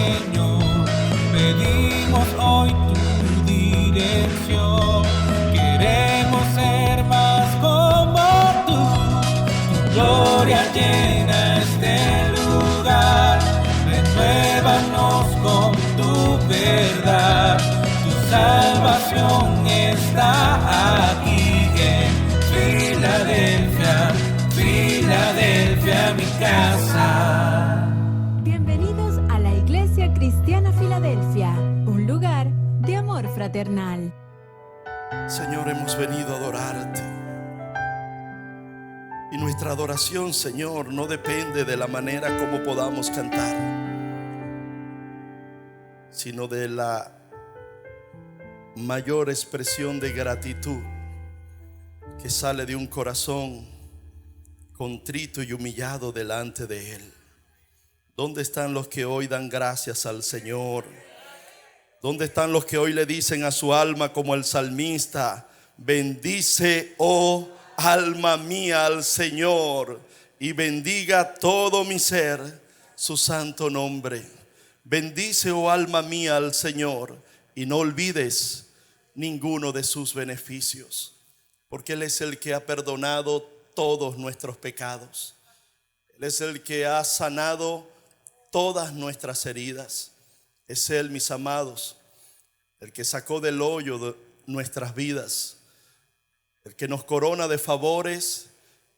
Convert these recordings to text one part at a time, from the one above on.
Señor. Pedimos hoy tu dirección. Queremos ser más como tú. Tu gloria llena este lugar. Renuévanos con tu verdad. Tu salvación está aquí en Filadelfia, Filadelfia, mi casa. Bienvenidos a la Iglesia Cristiana Filadelfia, un lugar de amor fraternal. Señor, hemos venido a adorarte. Y nuestra adoración, Señor, no depende de la manera como podamos cantar, sino de la mayor expresión de gratitud que sale de un corazón contrito y humillado delante de Él. ¿Dónde están los que hoy dan gracias al Señor? ¿Dónde están los que hoy le dicen a su alma como el salmista: bendice, oh alma mía, al Señor, y bendiga todo mi ser su santo nombre? Bendice, oh alma mía, al Señor, y no olvides ninguno de sus beneficios, porque Él es el que ha perdonado todos nuestros pecados. Él es el que ha sanado todas nuestras heridas. Es Él, mis amados, el que sacó del hoyo de nuestras vidas, el que nos corona de favores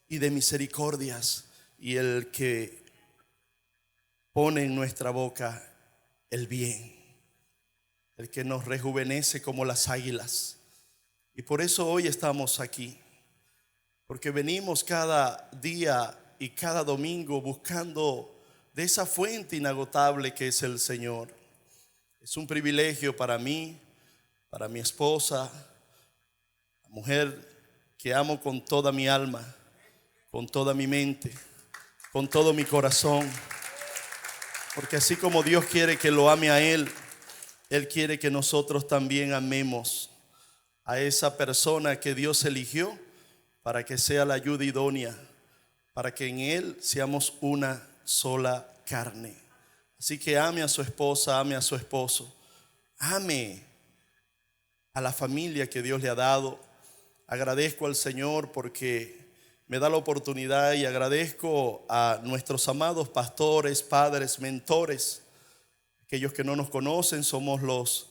y de misericordias, y el que pone en nuestra boca el bien, el que nos rejuvenece como las águilas. Y por eso hoy estamos aquí, porque venimos cada día y cada domingo buscando de esa fuente inagotable que es el Señor. Es un privilegio para mí, para mi esposa, la mujer que amo con toda mi alma, con toda mi mente, con todo mi corazón. Porque así como Dios quiere que lo ame a Él, Él quiere que nosotros también amemos a esa persona que Dios eligió para que sea la ayuda idónea, para que en Él seamos una sola carne. Así que ame a su esposa, ame a su esposo, ame a la familia que Dios le ha dado. Agradezco al Señor porque me da la oportunidad, y agradezco a nuestros amados pastores, padres, mentores. Aquellos que no nos conocen, somos los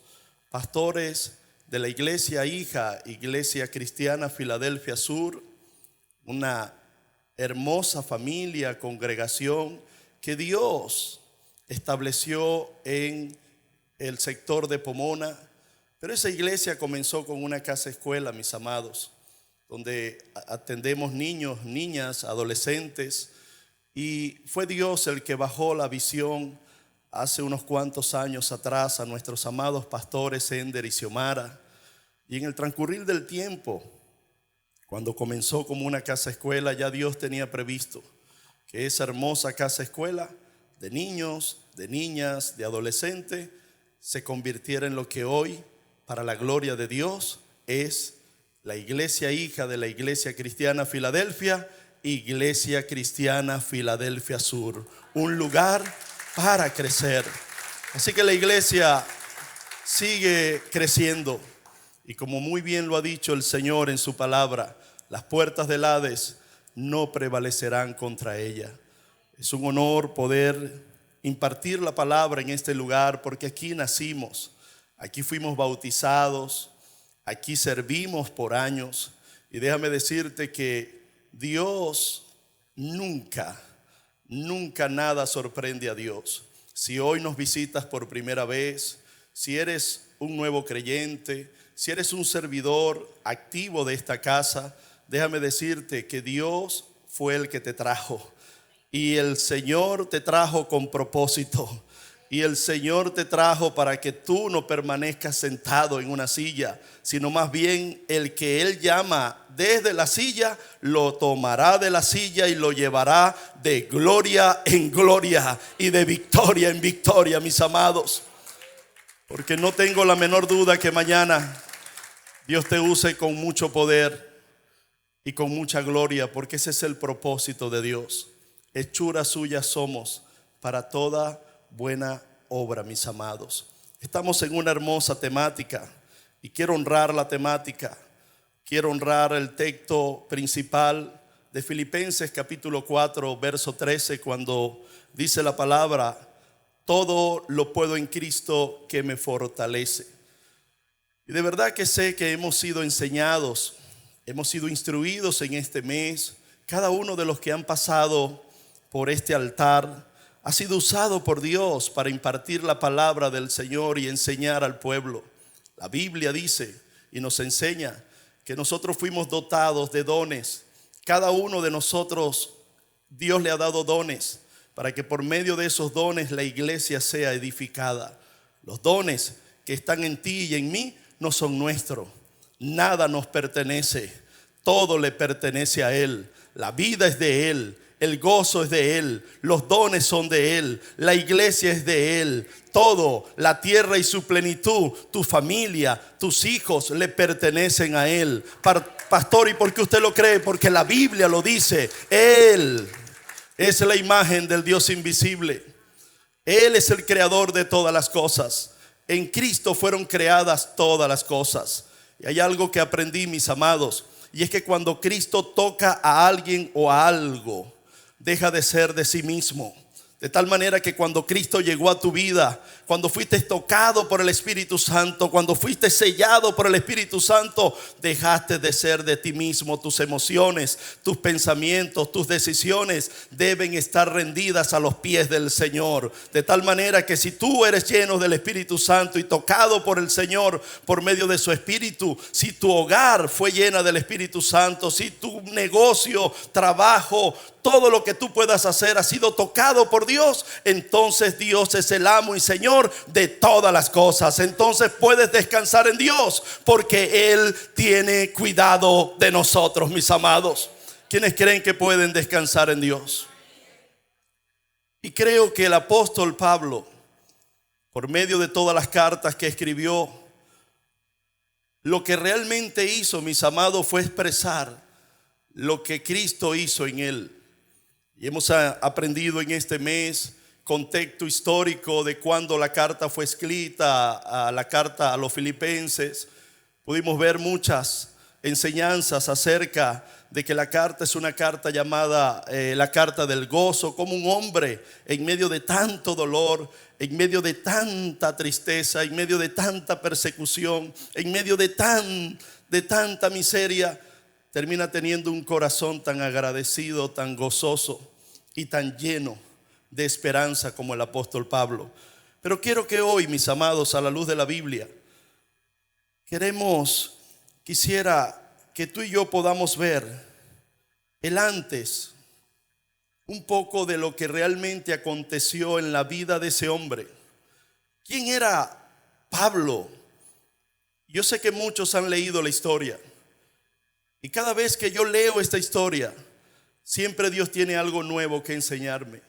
pastores de la iglesia hija, Iglesia Cristiana Filadelfia Sur, una hermosa familia, congregación que Dios estableció en el sector de Pomona. Pero esa iglesia comenzó con una casa escuela, mis amados, donde atendemos niños, niñas, adolescentes, y fue Dios el que bajó la visión hace unos cuantos años atrás a nuestros amados pastores Ender y Xiomara. Y en el transcurrir del tiempo, cuando comenzó como una casa escuela, ya Dios tenía previsto que esa hermosa casa escuela de niños, de niñas, de adolescentes se convirtiera en lo que hoy, para la gloria de Dios, es la iglesia hija de la Iglesia Cristiana Filadelfia, Iglesia Cristiana Filadelfia Sur, un lugar para crecer. Así que la iglesia sigue creciendo, y como muy bien lo ha dicho el Señor en su palabra, las puertas del Hades no prevalecerán contra ella. Es un honor poder impartir la palabra en este lugar, porque aquí nacimos, aquí fuimos bautizados, aquí servimos por años. Y déjame decirte que Dios nunca nada sorprende a Dios. Si hoy nos visitas por primera vez, si eres un nuevo creyente, si eres un servidor activo de esta casa, déjame decirte que Dios fue el que te trajo, y el Señor te trajo con propósito. Y el Señor te trajo para que tú no permanezcas sentado en una silla, sino más bien el que Él llama desde la silla, lo tomará de la silla y lo llevará de gloria en gloria y de victoria en victoria, mis amados. Porque no tengo la menor duda que mañana Dios te use con mucho poder y con mucha gloria, porque ese es el propósito de Dios. Hechura suya somos para toda buena obra, mis amados. Estamos en una hermosa temática y quiero honrar la temática. Quiero honrar el texto principal de Filipenses capítulo 4, verso 13, cuando dice la palabra: todo lo puedo en Cristo que me fortalece. Y de verdad que sé que hemos sido enseñados, hemos sido instruidos en este mes. Cada uno de los que han pasado por este altar ha sido usado por Dios para impartir la palabra del Señor y enseñar al pueblo. La Biblia dice y nos enseña que nosotros fuimos dotados de dones. Cada uno de nosotros, Dios le ha dado dones para que por medio de esos dones la iglesia sea edificada. Los dones que están en ti y en mí no son nuestros. Nada nos pertenece. Todo le pertenece a Él. La vida es de Él. El gozo es de Él, los dones son de Él, la iglesia es de Él, todo, la tierra y su plenitud, tu familia, tus hijos le pertenecen a Él. Pastor, ¿y por qué usted lo cree? Porque la Biblia lo dice. Él es la imagen del Dios invisible. Él es el creador de todas las cosas. En Cristo fueron creadas todas las cosas. Y hay algo que aprendí, mis amados, y es que cuando Cristo toca a alguien o a algo, deja de ser de sí mismo. De tal manera que cuando Cristo llegó a tu vida, cuando fuiste tocado por el Espíritu Santo, cuando fuiste sellado por el Espíritu Santo, dejaste de ser de ti mismo. Tus emociones, tus pensamientos, tus decisiones deben estar rendidas a los pies del Señor. De tal manera que si tú eres lleno del Espíritu Santo y tocado por el Señor por medio de su Espíritu, si tu hogar fue llena del Espíritu Santo, si tu negocio, trabajo, todo lo que tú puedas hacer ha sido tocado por Dios, entonces Dios es el amo y Señor de todas las cosas. Entonces puedes descansar en Dios, porque Él tiene cuidado de nosotros, mis amados. ¿Quiénes creen que pueden descansar en Dios? Y creo que el apóstol Pablo, por medio de todas las cartas que escribió, lo que realmente hizo, mis amados, fue expresar lo que Cristo hizo en él. Y hemos aprendido en este mes contexto histórico de cuando la carta fue escrita, a la carta a los filipenses. Pudimos ver muchas enseñanzas acerca de que la carta es una carta llamada la carta del gozo, como un hombre en medio de tanto dolor, en medio de tanta tristeza, en medio de tanta persecución, en medio de tanta miseria, termina teniendo un corazón tan agradecido, tan gozoso y tan lleno de esperanza como el apóstol Pablo. Pero quiero que hoy, mis amados, a la luz de la Biblia, quisiera que tú y yo podamos ver el antes, un poco de lo que realmente aconteció en la vida de ese hombre. ¿Quién era Pablo? Yo sé que muchos han leído la historia, y cada vez que yo leo esta historia, siempre Dios tiene algo nuevo que enseñarme.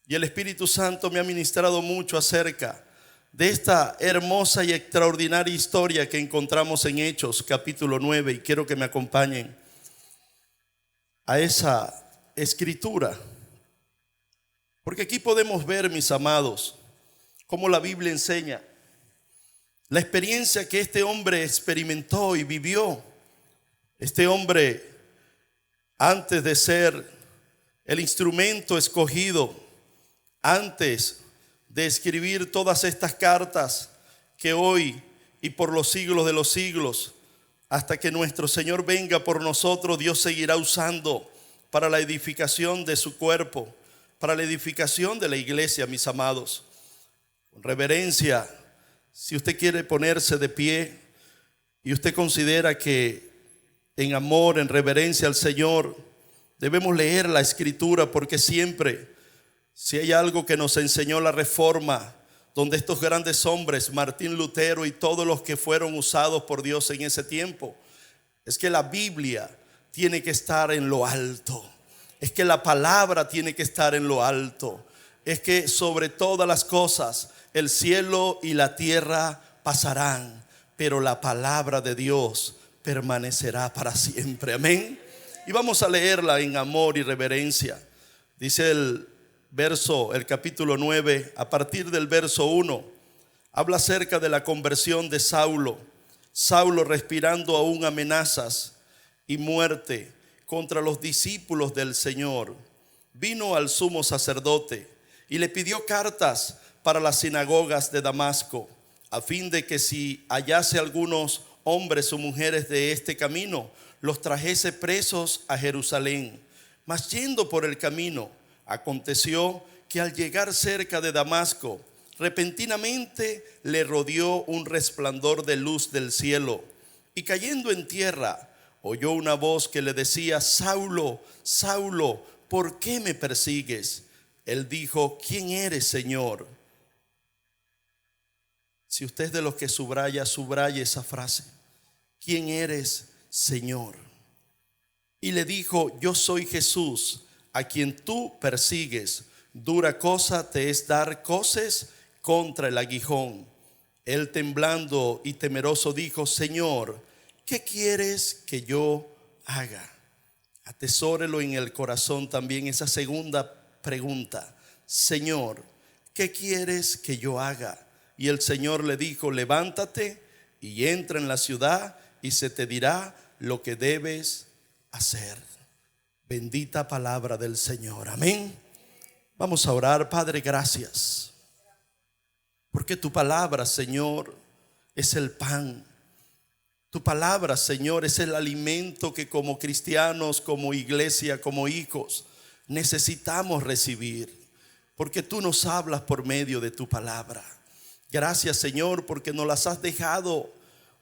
Y el Espíritu Santo me ha ministrado mucho acerca de esta hermosa y extraordinaria historia que encontramos en Hechos capítulo 9. Y quiero que me acompañen a esa escritura, porque aquí podemos ver, mis amados, cómo la Biblia enseña la experiencia que este hombre experimentó y vivió. Este hombre, antes de ser el instrumento escogido, antes de escribir todas estas cartas que hoy y por los siglos de los siglos, hasta que nuestro Señor venga por nosotros, Dios seguirá usando para la edificación de su cuerpo, para la edificación de la iglesia, mis amados. Con reverencia, si usted quiere ponerse de pie y usted considera que en amor, en reverencia al Señor, debemos leer la Escritura, porque siempre, si hay algo que nos enseñó la Reforma, donde estos grandes hombres, Martín Lutero y todos los que fueron usados por Dios en ese tiempo, es que la Biblia tiene que estar en lo alto, es que la palabra tiene que estar en lo alto, es que sobre todas las cosas el cielo y la tierra pasarán, pero la palabra de Dios permanecerá para siempre. Amén. Y vamos a leerla en amor y reverencia. Dice el capítulo 9, a partir del verso 1, habla acerca de la conversión de Saulo. Saulo respirando aún amenazas y muerte contra los discípulos del Señor, vino al sumo sacerdote y le pidió cartas para las sinagogas de Damasco, a fin de que si hallase algunos hombres o mujeres de este camino, los trajese presos a Jerusalén. Mas yendo por el camino, aconteció que al llegar cerca de Damasco, repentinamente le rodeó un resplandor de luz del cielo, y cayendo en tierra, oyó una voz que le decía: Saulo, Saulo, ¿por qué me persigues? Él dijo: ¿quién eres, Señor? Si usted es de los que subraya esa frase: ¿quién eres, Señor? Y le dijo: yo soy Jesús, a quien tú persigues. Dura cosa te es dar coces contra el aguijón. Él, temblando y temeroso, dijo: Señor, ¿qué quieres que yo haga? Atesórelo en el corazón también esa segunda pregunta: Señor, ¿qué quieres que yo haga? Y el Señor le dijo: levántate y entra en la ciudad y se te dirá lo que debes hacer. Bendita palabra del Señor. Amén. Vamos a orar. Padre, gracias, porque tu palabra, Señor, es el pan. Tu palabra, Señor, es el alimento que como cristianos, como iglesia, como hijos, necesitamos recibir, porque tú nos hablas por medio de tu palabra. Gracias, Señor, porque nos las has dejado,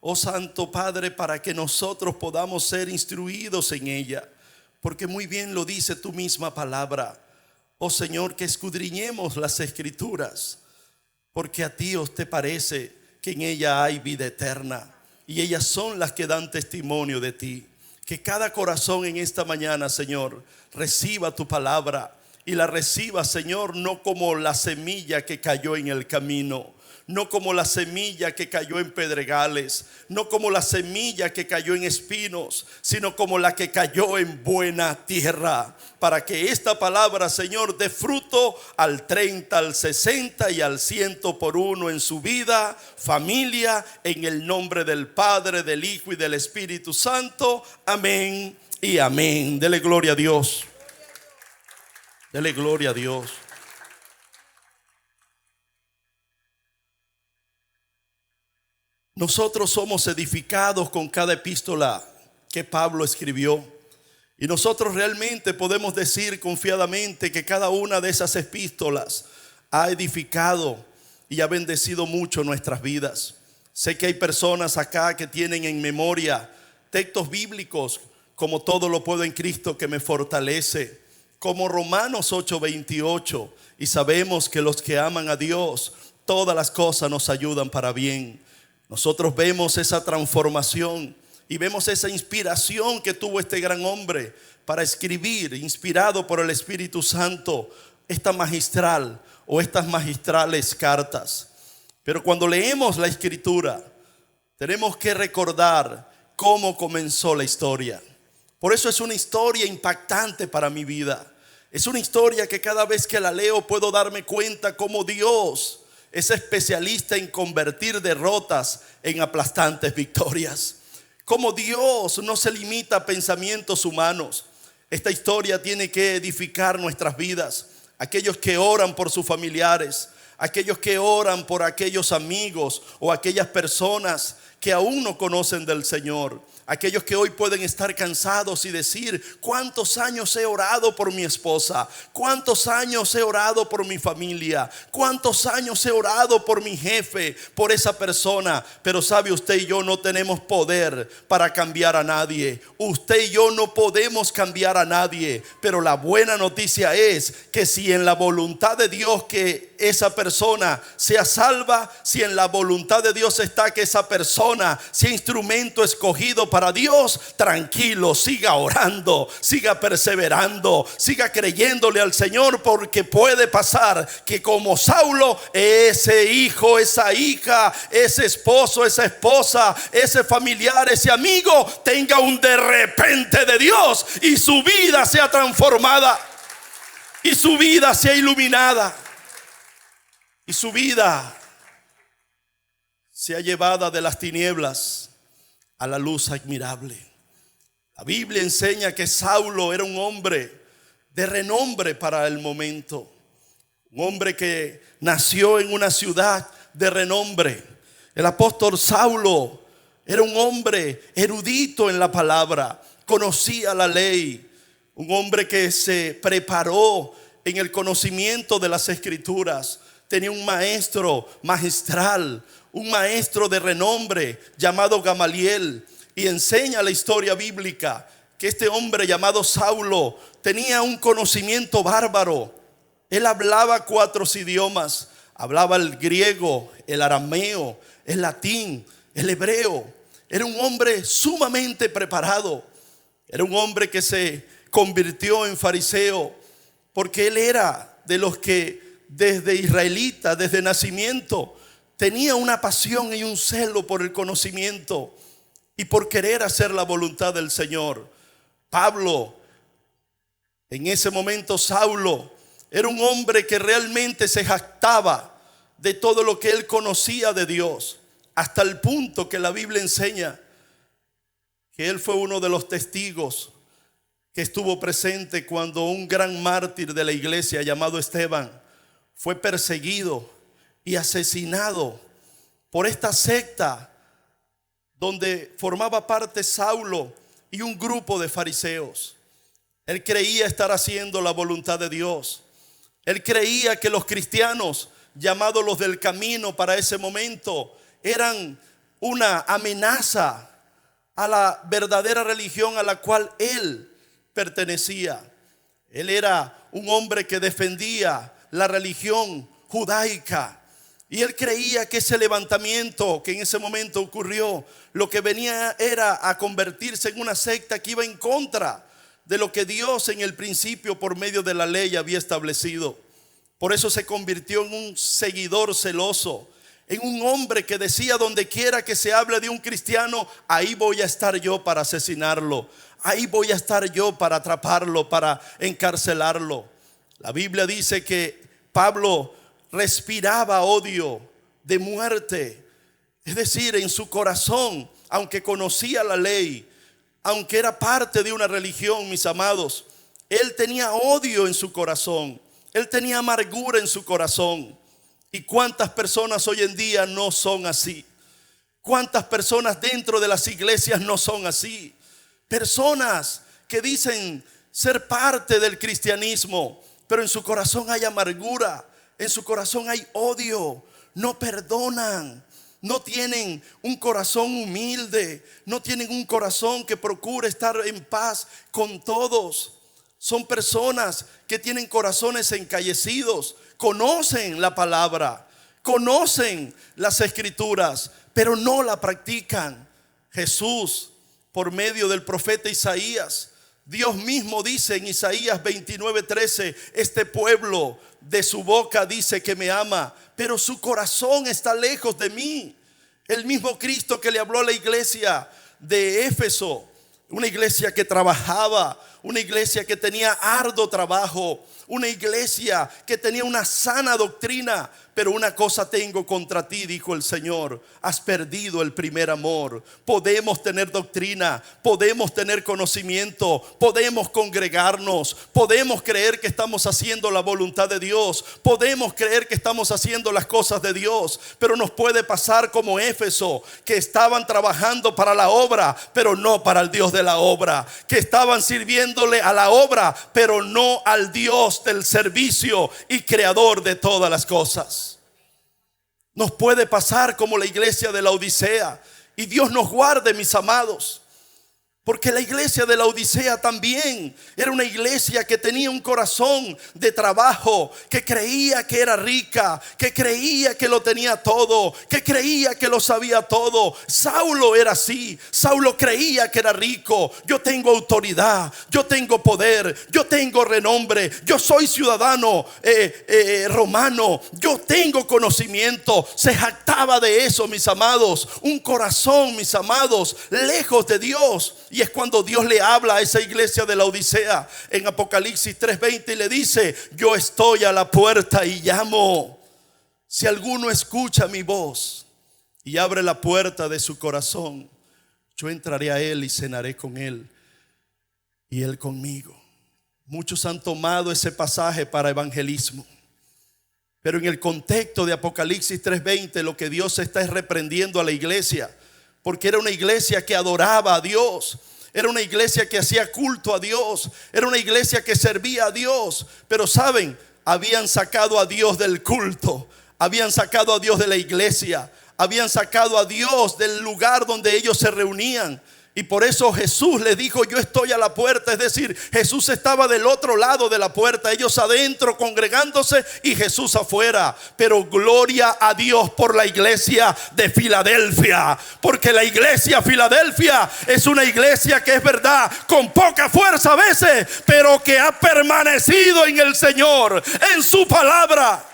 oh Santo Padre, para que nosotros podamos ser instruidos en ella, porque muy bien lo dice tu misma palabra, oh Señor, que escudriñemos las Escrituras, porque a ti os te parece que en ella hay vida eterna, y ellas son las que dan testimonio de ti. Que cada corazón en esta mañana, Señor, reciba tu palabra, y la reciba, Señor, no como la semilla que cayó en el camino, no como la semilla que cayó en pedregales, no como la semilla que cayó en espinos, sino como la que cayó en buena tierra, para que esta palabra, Señor, dé fruto al 30, al 60 y al 100 por uno en su vida, familia, en el nombre del Padre, del Hijo y del Espíritu Santo. Amén y amén. Dele gloria a Dios. Dele gloria a Dios. Nosotros somos edificados con cada epístola que Pablo escribió, y nosotros realmente podemos decir confiadamente que cada una de esas epístolas ha edificado y ha bendecido mucho nuestras vidas. Sé que hay personas acá que tienen en memoria textos bíblicos como todo lo puedo en Cristo que me fortalece, como Romanos 8:28, y sabemos que los que aman a Dios, todas las cosas nos ayudan para bien. Nosotros vemos esa transformación y vemos esa inspiración que tuvo este gran hombre para escribir, inspirado por el Espíritu Santo, esta magistral o estas magistrales cartas. Pero cuando leemos la Escritura, tenemos que recordar cómo comenzó la historia. Por eso es una historia impactante para mi vida. Es una historia que cada vez que la leo puedo darme cuenta cómo Dios es especialista en convertir derrotas en aplastantes victorias. Como Dios no se limita a pensamientos humanos. Esta historia tiene que edificar nuestras vidas. Aquellos que oran por sus familiares, aquellos que oran por aquellos amigos o aquellas personas que aún no conocen del Señor. Aquellos que hoy pueden estar cansados y decir: ¿cuántos años he orado por mi esposa? ¿Cuántos años he orado por mi familia? ¿Cuántos años he orado por mi jefe, por esa persona? Pero sabe, usted y yo no tenemos poder para cambiar a nadie. Usted y yo no podemos cambiar a nadie. Pero la buena noticia es que si en la voluntad de Dios que esa persona sea salva, si en la voluntad de Dios está que esa persona sea instrumento escogido para Dios, tranquilo, siga orando, siga perseverando, siga creyéndole al Señor, porque puede pasar que como Saulo, ese hijo, esa hija, ese esposo, esa esposa, ese familiar, ese amigo tenga un de repente de Dios y su vida sea transformada. Y su vida sea iluminada. Y su vida sea llevada de las tinieblas a la luz admirable. La Biblia enseña que Saulo era un hombre de renombre para el momento. Un hombre que nació en una ciudad de renombre. El apóstol Saulo era un hombre erudito en la palabra. Conocía la ley. Un hombre que se preparó en el conocimiento de las escrituras. Tenía un maestro magistral, un maestro de renombre llamado Gamaliel. Y enseña la historia bíblica que este hombre llamado Saulo tenía un conocimiento bárbaro. Él hablaba 4 idiomas. Hablaba el griego, el arameo, el latín, el hebreo. Era un hombre sumamente preparado. Era un hombre que se convirtió en fariseo porque él era de los que desde israelita, desde nacimiento, tenía una pasión y un celo por el conocimiento y por querer hacer la voluntad del Señor. Pablo, en ese momento Saulo, era un hombre que realmente se jactaba de todo lo que él conocía de Dios, hasta el punto que la Biblia enseña que él fue uno de los testigos que estuvo presente cuando un gran mártir de la iglesia llamado Esteban fue perseguido y asesinado por esta secta donde formaba parte Saulo y un grupo de fariseos. Él creía estar haciendo la voluntad de Dios. Él creía que los cristianos, llamados los del camino para ese momento, eran una amenaza a la verdadera religión a la cual él pertenecía. Él era un hombre que defendía la religión judaica. Y él creía que ese levantamiento que en ese momento ocurrió, lo que venía era a convertirse en una secta que iba en contra de lo que Dios en el principio por medio de la ley había establecido. Por eso se convirtió en un seguidor celoso, en un hombre que decía: donde quiera que se hable de un cristiano, ahí voy a estar yo para asesinarlo, ahí voy a estar yo para atraparlo, para encarcelarlo. La Biblia dice que Pablo respiraba odio de muerte. Es decir, en su corazón, aunque conocía la ley, aunque era parte de una religión, mis amados, él tenía odio en su corazón. Él tenía amargura en su corazón. ¿Y cuántas personas hoy en día no son así? ¿Cuántas personas dentro de las iglesias no son así? Personas que dicen ser parte del cristianismo, pero en su corazón hay amargura, en su corazón hay odio, no perdonan, no tienen un corazón humilde, no tienen un corazón que procure estar en paz con todos. Son personas que tienen corazones encallecidos, conocen la palabra, conocen las escrituras, pero no la practican. Jesús, por medio del profeta Isaías, Dios mismo dice en Isaías 29:13: este pueblo de su boca dice que me ama, pero su corazón está lejos de mí. El mismo Cristo que le habló a la iglesia de Éfeso, una iglesia que trabajaba, una iglesia que tenía arduo trabajo, una iglesia que tenía una sana doctrina. Pero una cosa tengo contra ti, dijo el Señor: has perdido el primer amor. Podemos tener doctrina, podemos tener conocimiento, podemos congregarnos, podemos creer que estamos haciendo la voluntad de Dios, podemos creer que estamos haciendo las cosas de Dios, pero nos puede pasar como Éfeso, que estaban trabajando para la obra, pero no para el Dios de la obra, que estaban sirviéndole a la obra, pero no al Dios del servicio y creador de todas las cosas. Nos puede pasar como la iglesia de la Odisea. Y Dios nos guarde, mis amados, porque la iglesia de la Odisea también era una iglesia que tenía un corazón de trabajo, que creía que era rica, que creía que lo tenía todo, que creía que lo sabía todo. Saulo era así. Saulo creía que era rico. Yo tengo autoridad, yo tengo poder, yo tengo renombre, yo soy ciudadano romano, yo tengo conocimiento. Se jactaba de eso, mis amados. Un corazón, mis amados, lejos de Dios. Y es cuando Dios le habla a esa iglesia de la Odisea en Apocalipsis 3:20 y le dice: yo estoy a la puerta y llamo. Si alguno escucha mi voz y abre la puerta de su corazón, yo entraré a él y cenaré con él y él conmigo. Muchos han tomado ese pasaje para evangelismo, pero en el contexto de Apocalipsis 3:20 lo que Dios está es reprendiendo a la iglesia, porque era una iglesia que adoraba a Dios, era una iglesia que hacía culto a Dios, era una iglesia que servía a Dios. Pero saben, habían sacado a Dios del culto, habían sacado a Dios de la iglesia, habían sacado a Dios del lugar donde ellos se reunían. Y por eso Jesús les dijo: yo estoy a la puerta. Es decir, Jesús estaba del otro lado de la puerta, ellos adentro congregándose y Jesús afuera. Pero gloria a Dios por la iglesia de Filadelfia, porque la iglesia Filadelfia es una iglesia que es verdad, con poca fuerza a veces, pero que ha permanecido en el Señor, en su palabra.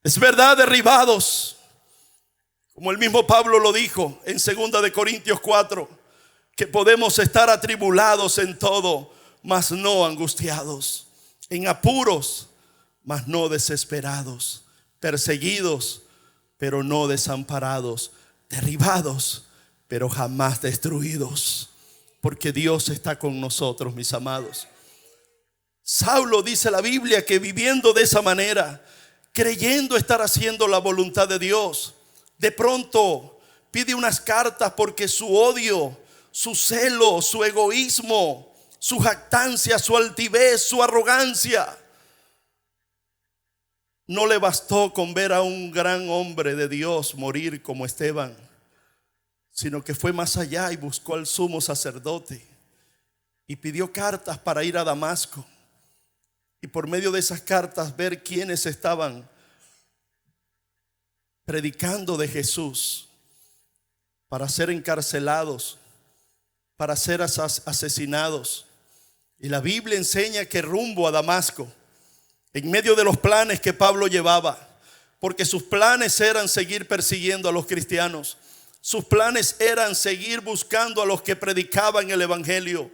Es verdad, derribados, como el mismo Pablo lo dijo en 2 de Corintios 4, que podemos estar atribulados en todo, mas no angustiados, en apuros, mas no desesperados, perseguidos, pero no desamparados, derribados, pero jamás destruidos, porque Dios está con nosotros, mis amados. Saulo, dice la Biblia, que viviendo de esa manera, creyendo estar haciendo la voluntad de Dios, de pronto pide unas cartas porque su odio, su celo, su egoísmo, su jactancia, su altivez, su arrogancia, no le bastó con ver a un gran hombre de Dios morir como Esteban, sino que fue más allá y buscó al sumo sacerdote y pidió cartas para ir a Damasco, y por medio de esas cartas ver quiénes estaban predicando de Jesús, para ser encarcelados, para ser asesinados. Y la Biblia enseña que rumbo a Damasco, en medio de los planes que Pablo llevaba, porque sus planes eran seguir persiguiendo a los cristianos, sus planes eran seguir buscando a los que predicaban el evangelio,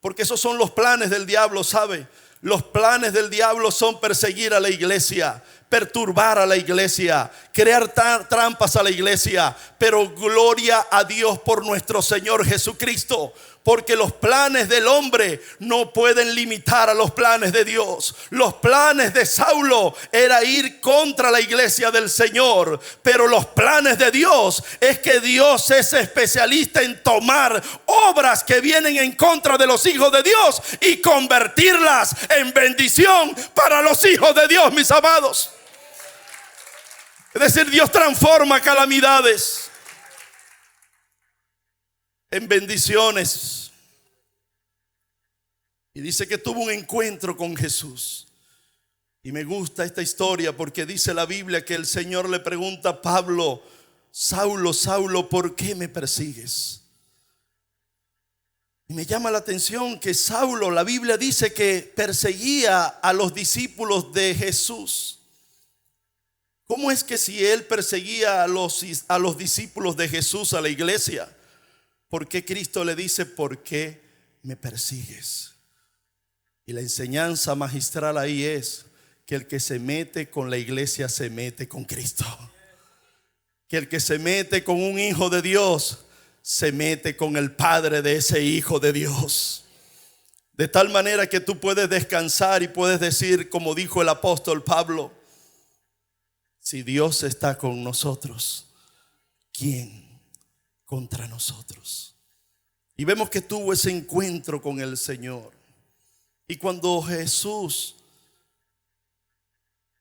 porque esos son los planes del diablo, ¿sabe? Los planes del diablo son perseguir a la iglesia, perturbar a la iglesia, crear trampas a la iglesia. Pero gloria a Dios por nuestro Señor Jesucristo, porque los planes del hombre no pueden limitar a los planes de Dios. Los planes de Saulo era ir contra la iglesia del Señor, pero los planes de Dios es que Dios es especialista en tomar obras que vienen en contra de los hijos de Dios y convertirlas en bendición para los hijos de Dios, mis amados. Es decir, Dios transforma calamidades en bendiciones. Y dice que tuvo un encuentro con Jesús. Y me gusta esta historia porque dice la Biblia que el Señor le pregunta a Pablo: Saulo, Saulo, ¿por qué me persigues? Y me llama la atención que Saulo, la Biblia dice que perseguía a los discípulos de Jesús. ¿Cómo es que si él perseguía a los discípulos de Jesús, a la iglesia, por qué Cristo le dice: ¿por qué me persigues? Y la enseñanza magistral ahí es que el que se mete con la iglesia se mete con Cristo. Que el que se mete con un hijo de Dios se mete con el padre de ese hijo de Dios. De tal manera que tú puedes descansar y puedes decir, como dijo el apóstol Pablo: si Dios está con nosotros, ¿quién contra nosotros? Y vemos que tuvo ese encuentro con el Señor. Y cuando Jesús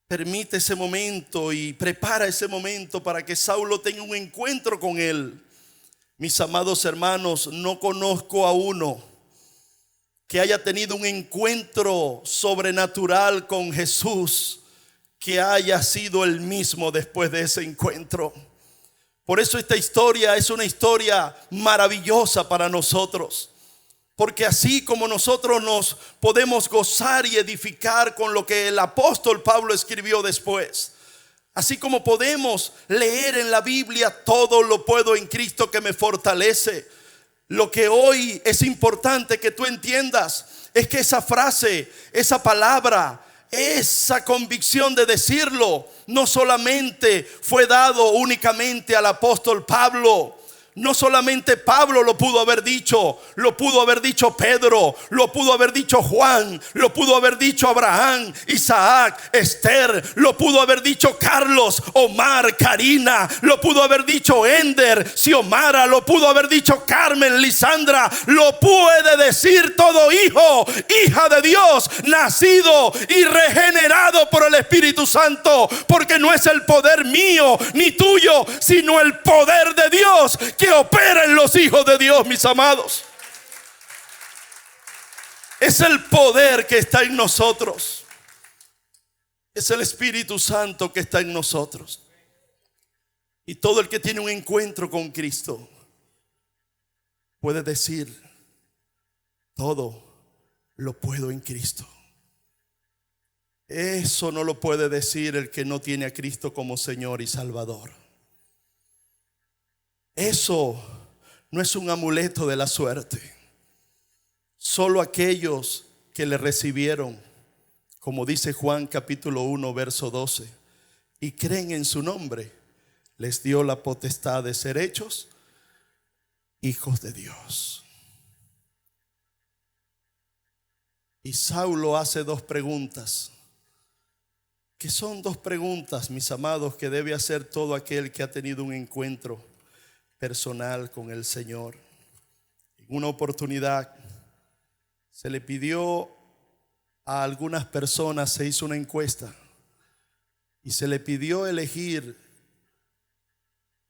permite ese momento y prepara ese momento para que Saulo tenga un encuentro con él, mis amados hermanos, no conozco a uno que haya tenido un encuentro sobrenatural con Jesús que haya sido el mismo después de ese encuentro. Por eso esta historia es una historia maravillosa para nosotros, porque así como nosotros nos podemos gozar y edificar con lo que el apóstol Pablo escribió después, así como podemos leer en la Biblia: todo lo puedo en Cristo que me fortalece, Lo que hoy es importante que tú entiendas es que esa frase, esa palabra, esa convicción de decirlo, no solamente fue dado únicamente al apóstol Pablo. No solamente Pablo lo pudo haber dicho Pedro, lo pudo haber dicho Juan, lo pudo haber dicho Abraham, Isaac, Esther, lo pudo haber dicho Carlos, Omar, Karina, lo pudo haber dicho Ender, Xiomara, lo pudo haber dicho Carmen, Lisandra, lo puede decir todo hijo, hija de Dios, nacido y regenerado por el Espíritu Santo, porque no es el poder mío ni tuyo, sino el poder de Dios que opera en los hijos de Dios, mis amados. Es el poder que está en nosotros. Es el Espíritu Santo que está en nosotros. Y todo el que tiene un encuentro con Cristo puede decir: todo lo puedo en Cristo. Eso no lo puede decir el que no tiene a Cristo como Señor y Salvador. Eso no es un amuleto de la suerte. Solo aquellos que le recibieron, como dice Juan capítulo 1 verso 12, y creen en su nombre, les dio la potestad de ser hechos hijos de Dios. Y Saulo hace dos preguntas, que son dos preguntas, mis amados, que debe hacer todo aquel que ha tenido un encuentro personal con el Señor. En una oportunidad se le pidió a algunas personas, se hizo una encuesta y se le pidió elegir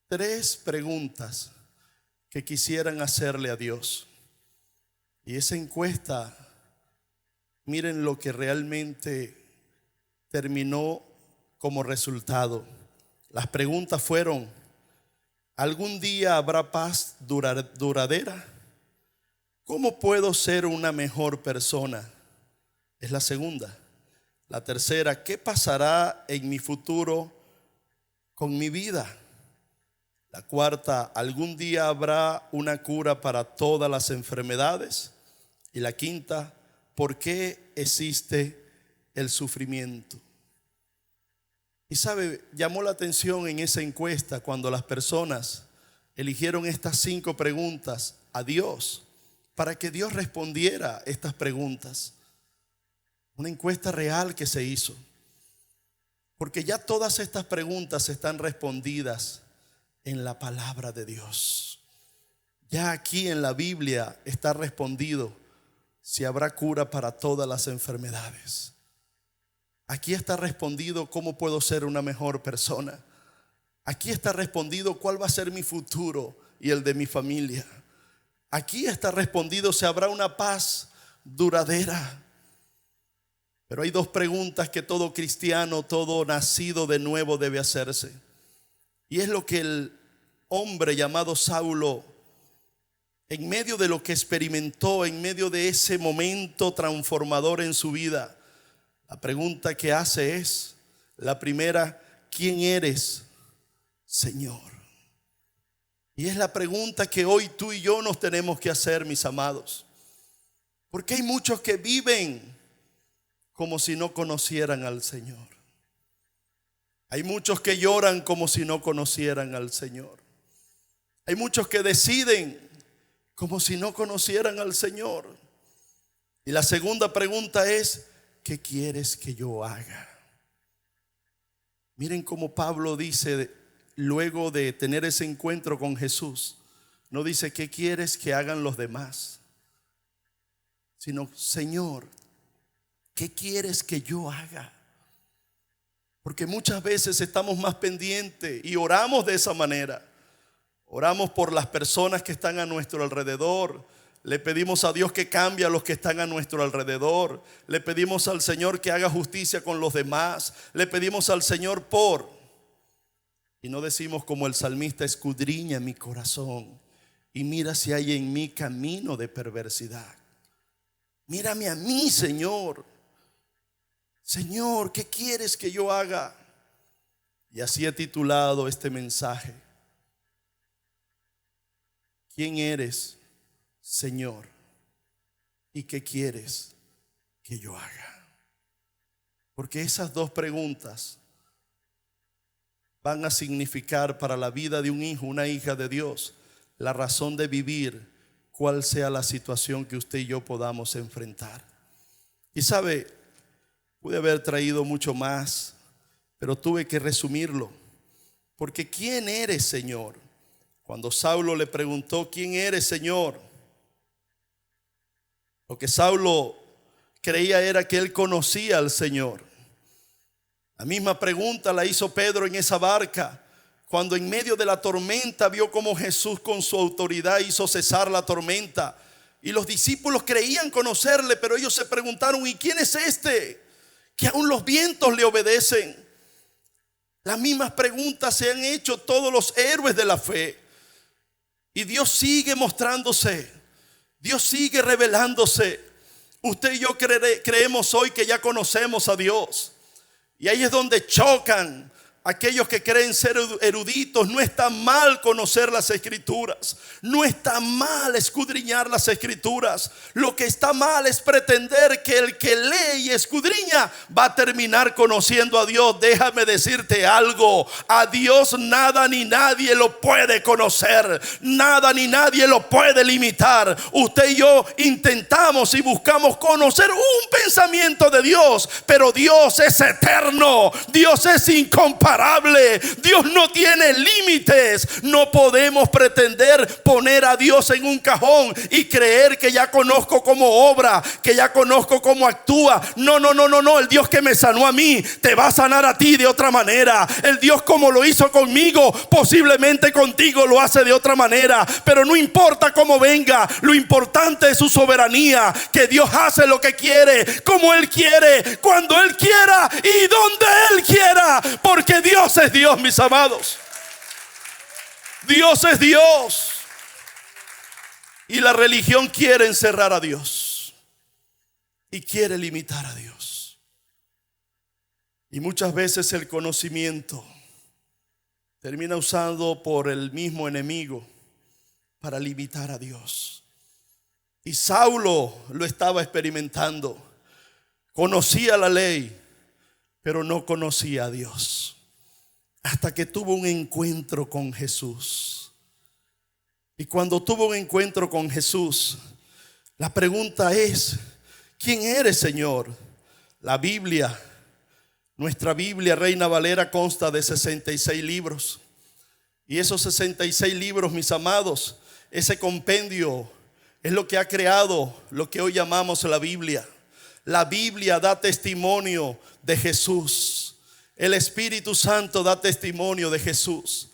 3 preguntas que quisieran hacerle a Dios. Y esa encuesta, miren lo que realmente terminó como resultado. Las preguntas fueron: ¿algún día habrá paz duradera? ¿Cómo puedo ser una mejor persona? Es la segunda. La tercera: ¿qué pasará en mi futuro con mi vida? La cuarta: ¿algún día habrá una cura para todas las enfermedades? Y la quinta: ¿por qué existe el sufrimiento? Y sabe, llamó la atención en esa encuesta cuando las personas eligieron estas 5 preguntas a Dios para que Dios respondiera estas preguntas. Una encuesta real que se hizo, porque ya todas estas preguntas están respondidas en la palabra de Dios. Ya aquí en la Biblia está respondido si habrá cura para todas las enfermedades. Aquí está respondido cómo puedo ser una mejor persona. Aquí está respondido cuál va a ser mi futuro y el de mi familia. Aquí está respondido si habrá una paz duradera. Pero hay 2 preguntas que todo cristiano, todo nacido de nuevo debe hacerse. Y es lo que el hombre llamado Saulo, en medio de lo que experimentó, en medio de ese momento transformador en su vida, la pregunta que hace es, la primera: ¿quién eres, Señor? Y es la pregunta que hoy tú y yo nos tenemos que hacer, mis amados. Porque hay muchos que viven como si no conocieran al Señor. Hay muchos que lloran como si no conocieran al Señor. Hay muchos que deciden como si no conocieran al Señor. Y la segunda pregunta es: ¿qué quieres que yo haga? Miren cómo Pablo dice, luego de tener ese encuentro con Jesús, no dice ¿qué quieres que hagan los demás?, sino: Señor, ¿qué quieres que yo haga? Porque muchas veces estamos más pendientes y oramos de esa manera. Oramos por las personas que están a nuestro alrededor. Le pedimos a Dios que cambie a los que están a nuestro alrededor. Le pedimos al Señor que haga justicia con los demás. Le pedimos al Señor por... Y no decimos como el salmista: escudriña mi corazón y mira si hay en mí camino de perversidad. Mírame a mí, Señor. Señor, ¿qué quieres que yo haga? Y así he titulado este mensaje: ¿quién eres, Señor, ¿y qué quieres que yo haga? Porque esas dos preguntas van a significar para la vida de un hijo, una hija de Dios, la razón de vivir, cual sea la situación que usted y yo podamos enfrentar. Y sabe, pude haber traído mucho más, pero tuve que resumirlo. Porque ¿quién eres, Señor? Cuando Saulo le preguntó, ¿quién eres, Señor? Lo que Saulo creía era que él conocía al Señor. La misma pregunta la hizo Pedro en esa barca, cuando en medio de la tormenta vio cómo Jesús con su autoridad hizo cesar la tormenta. Y los discípulos creían conocerle, pero ellos se preguntaron, ¿y quién es este? Que aún los vientos le obedecen. Las mismas preguntas se han hecho todos los héroes de la fe. Y Dios sigue mostrándose. Dios sigue revelándose. Usted y yo creemos hoy que ya conocemos a Dios. Y ahí es donde chocan aquellos que creen ser eruditos. No está mal conocer las escrituras, no está mal escudriñar las escrituras. Lo que está mal es pretender que el que lee y escudriña va a terminar conociendo a Dios. Déjame decirte algo: a Dios nada ni nadie lo puede conocer, nada ni nadie lo puede limitar. Usted y yo intentamos y buscamos conocer un pensamiento de Dios, pero Dios es eterno, Dios es incomparable. Dios no tiene límites. No podemos pretender poner a Dios en un cajón y creer que ya conozco cómo obra, que ya conozco cómo actúa. No. El Dios que me sanó a mí te va a sanar a ti de otra manera. El Dios como lo hizo conmigo, posiblemente contigo lo hace de otra manera. Pero no importa cómo venga, lo importante es su soberanía. Que Dios hace lo que quiere, como Él quiere, cuando Él quiera y donde Él quiera. Porque Dios es Dios, mis amados. Dios es Dios. Y la religión quiere encerrar a Dios y quiere limitar a Dios. Y muchas veces el conocimiento termina usado por el mismo enemigo para limitar a Dios. Y Saulo lo estaba experimentando. Conocía la ley, pero no conocía a Dios. Hasta que tuvo un encuentro con Jesús. Y cuando tuvo un encuentro con Jesús, la pregunta es: ¿quién eres, Señor? La Biblia, nuestra Biblia Reina Valera, consta de 66 libros. Y esos 66 libros, mis amados, ese compendio es lo que ha creado lo que hoy llamamos la Biblia. La Biblia da testimonio de Jesús. El Espíritu Santo da testimonio de Jesús.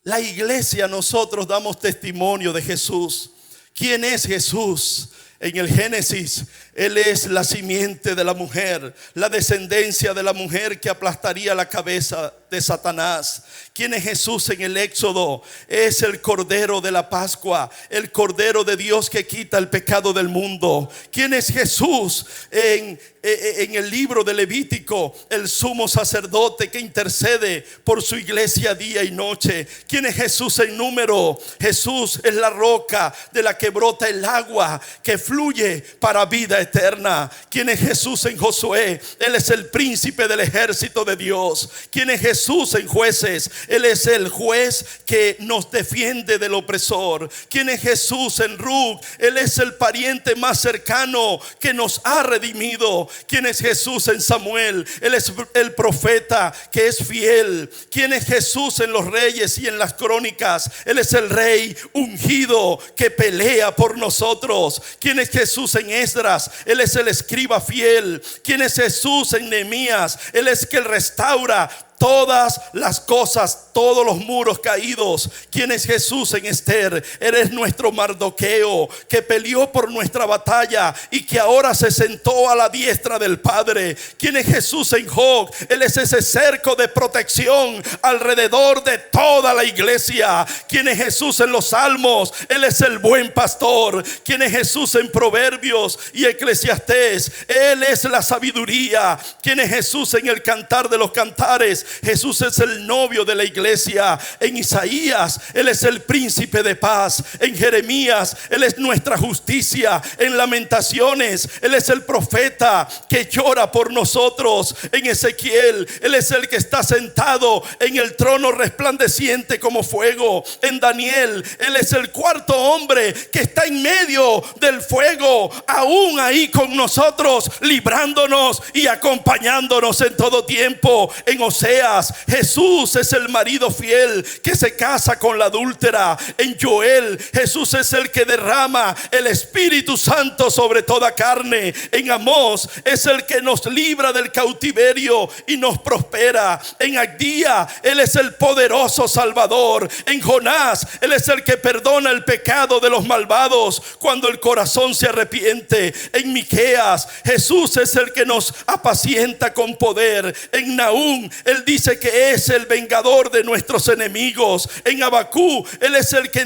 La iglesia, nosotros damos testimonio de Jesús. ¿Quién es Jesús? En el Génesis, Él es la simiente de la mujer, la descendencia de la mujer que aplastaría la cabeza de Satanás. ¿Quién es Jesús en el Éxodo? Es el Cordero de la Pascua, el Cordero de Dios que quita el pecado del mundo. ¿Quién es Jesús en el libro de Levítico? El sumo sacerdote que intercede por su iglesia día y noche. ¿Quién es Jesús en Número? Jesús es la roca de la que brota el agua que fluye para vida eterna. ¿Quién es Jesús en Josué? Él es el príncipe del ejército de Dios. ¿Quién es Jesús en Jueces? Él es el juez que nos defiende del opresor. ¿Quién es Jesús en Ruth? Él es el pariente más cercano que nos ha redimido. ¿Quién es Jesús en Samuel? Él es el profeta que es fiel. ¿Quién es Jesús en los Reyes y en las Crónicas? Él es el rey ungido que pelea por nosotros. ¿Quién es Jesús en Esdras? Él es el escriba fiel. ¿Quién es Jesús en Nehemías? Él es que restaura todas las cosas, todos los muros caídos. ¿Quién es Jesús en Esther? Eres nuestro Mardoqueo que peleó por nuestra batalla y que ahora se sentó a la diestra del Padre. ¿Quién es Jesús en Job? Él es ese cerco de protección alrededor de toda la iglesia. ¿Quién es Jesús en los Salmos? Él es el buen pastor. ¿Quién es Jesús en Proverbios y Eclesiastés? Él es la sabiduría. ¿Quién es Jesús en el Cantar de los Cantares? lugares. Jesús es el novio de la iglesia. En Isaías, Él es el príncipe de paz. En Jeremías, Él es nuestra justicia. En Lamentaciones, Él es el profeta que llora por nosotros. En Ezequiel, Él es el que está sentado en el trono resplandeciente como fuego. En Daniel, Él es el cuarto hombre que está en medio del fuego, aún ahí con nosotros, librándonos y acompañándonos en todo tiempo. En Oseas, Jesús es el marido fiel que se casa con la adúltera. En Joel, Jesús es el que derrama el Espíritu Santo sobre toda carne. En Amós, es el que nos libra del cautiverio y nos prospera. En Agdía, Él es el poderoso Salvador. En Jonás, Él es el que perdona el pecado de los malvados cuando el corazón se arrepiente. En Miqueas, Jesús es el que nos apacienta con poder. En Nahum, Él dice que es el vengador de nuestros enemigos. En Abacú, Él es el que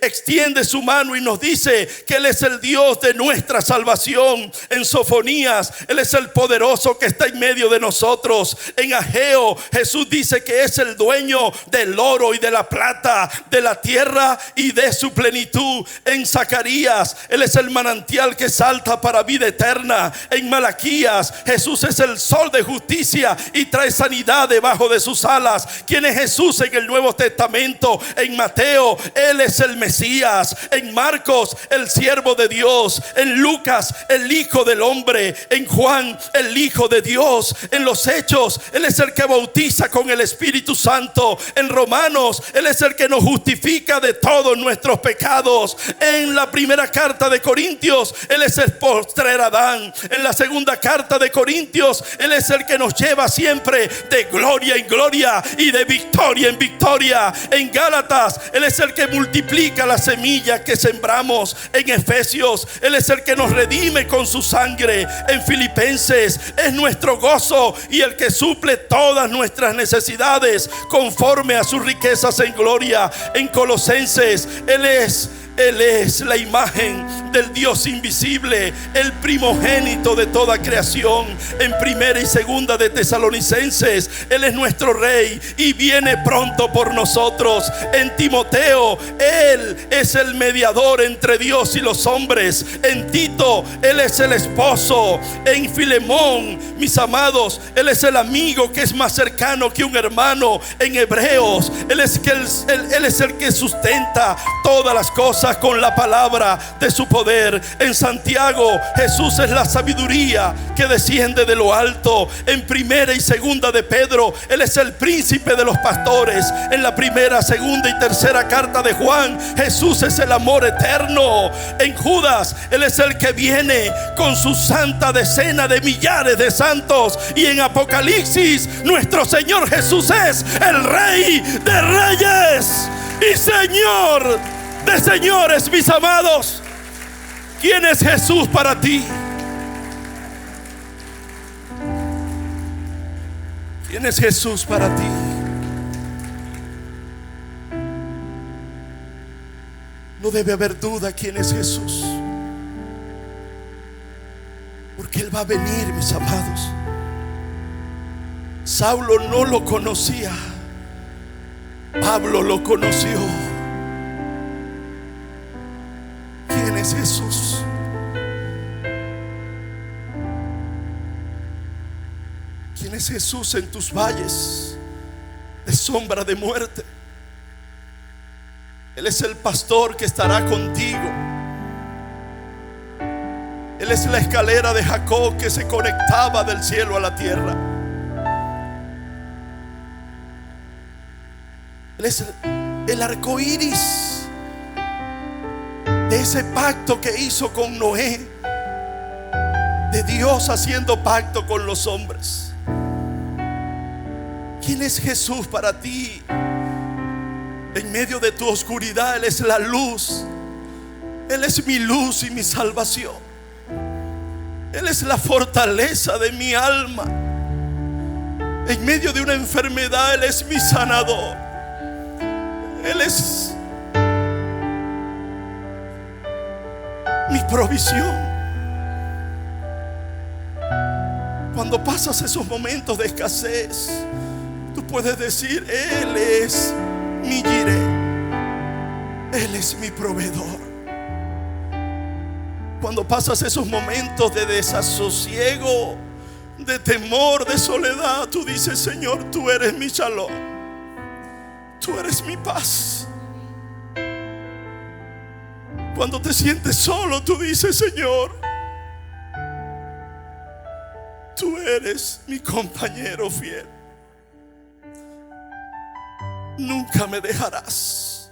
extiende su mano y nos dice que Él es el Dios de nuestra salvación. En Sofonías, Él es el poderoso que está en medio de nosotros. En Ageo, Jesús dice que es el dueño del oro y de la plata, de la tierra y de su plenitud. En Zacarías, Él es el manantial que salta para vida eterna. En Malaquías, Jesús es el sol de justicia y trae sanidad debajo de sus alas. ¿Quién es Jesús en el Nuevo Testamento? En Mateo, Él es el Mesías. En Marcos, el siervo de Dios. En Lucas, el Hijo del Hombre. En Juan, el Hijo de Dios. En los Hechos, Él es el que bautiza con el Espíritu Santo. En Romanos, Él es el que nos justifica de todos nuestros pecados. En la primera carta de Corintios, Él es el postrer Adán. En la segunda carta de Corintios, Él es el que nos lleva siempre de gloria en gloria y de victoria en victoria. En Gálatas, Él es el que multiplica la semilla que sembramos. En Efesios, Él es el que nos redime con su sangre. En Filipenses, es nuestro gozo y el que suple todas nuestras necesidades conforme a sus riquezas en gloria. En Colosenses, Él es la imagen del Dios invisible, el primogénito de toda creación. En primera y segunda de Tesalonicenses, Él es nuestro rey y viene pronto por nosotros. En Timoteo, Él es el mediador entre Dios y los hombres. En Tito, Él es el esposo. En Filemón, mis amados, Él es el amigo que es más cercano que un hermano. En Hebreos, Él es el que sustenta todas las cosas con la palabra de su poder. En Santiago, Jesús es la sabiduría que desciende de lo alto. En primera y segunda de Pedro, Él es el príncipe de los pastores. En la primera, segunda y tercera carta de Juan, Jesús es el amor eterno. En Judas, Él es el que viene con su santa decena de millares de santos. Y en Apocalipsis, nuestro Señor Jesús es el Rey de reyes y Señor de señores. Mis amados, ¿quién es Jesús para ti? ¿Quién es Jesús para ti? No debe haber duda quién es Jesús, porque Él va a venir, mis amados. Saulo no lo conocía, Pablo lo conoció. ¿Quién es Jesús? ¿Quién es Jesús en tus valles de sombra de muerte? Él es el pastor que estará contigo. Él es la escalera de Jacob que se conectaba del cielo a la tierra. Él es el arco iris de ese pacto que hizo con Noé, de Dios haciendo pacto con los hombres. ¿Quién es Jesús para ti? En medio de tu oscuridad, Él es la luz. Él es mi luz y mi salvación. Él es la fortaleza de mi alma. En medio de una enfermedad, Él es mi sanador. Él es mi provisión. Cuando pasas esos momentos de escasez, Tú puedes decir: Él es mi Jireh, Él es mi proveedor. Cuando pasas esos momentos de desasosiego, de temor, de soledad, tú dices: Señor, tú eres mi Shalom, tú eres mi paz. Cuando te sientes solo, tú dices: Señor, tú eres mi compañero fiel. Nunca me dejarás.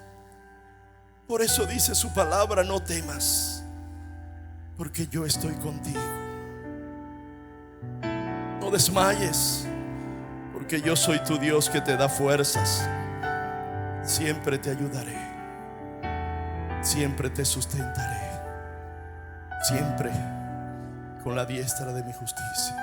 Por eso dice su palabra: no temas, porque yo estoy contigo. No desmayes, porque yo soy tu Dios que te da fuerzas. Siempre te ayudaré, siempre te sustentaré, siempre con la diestra de mi justicia.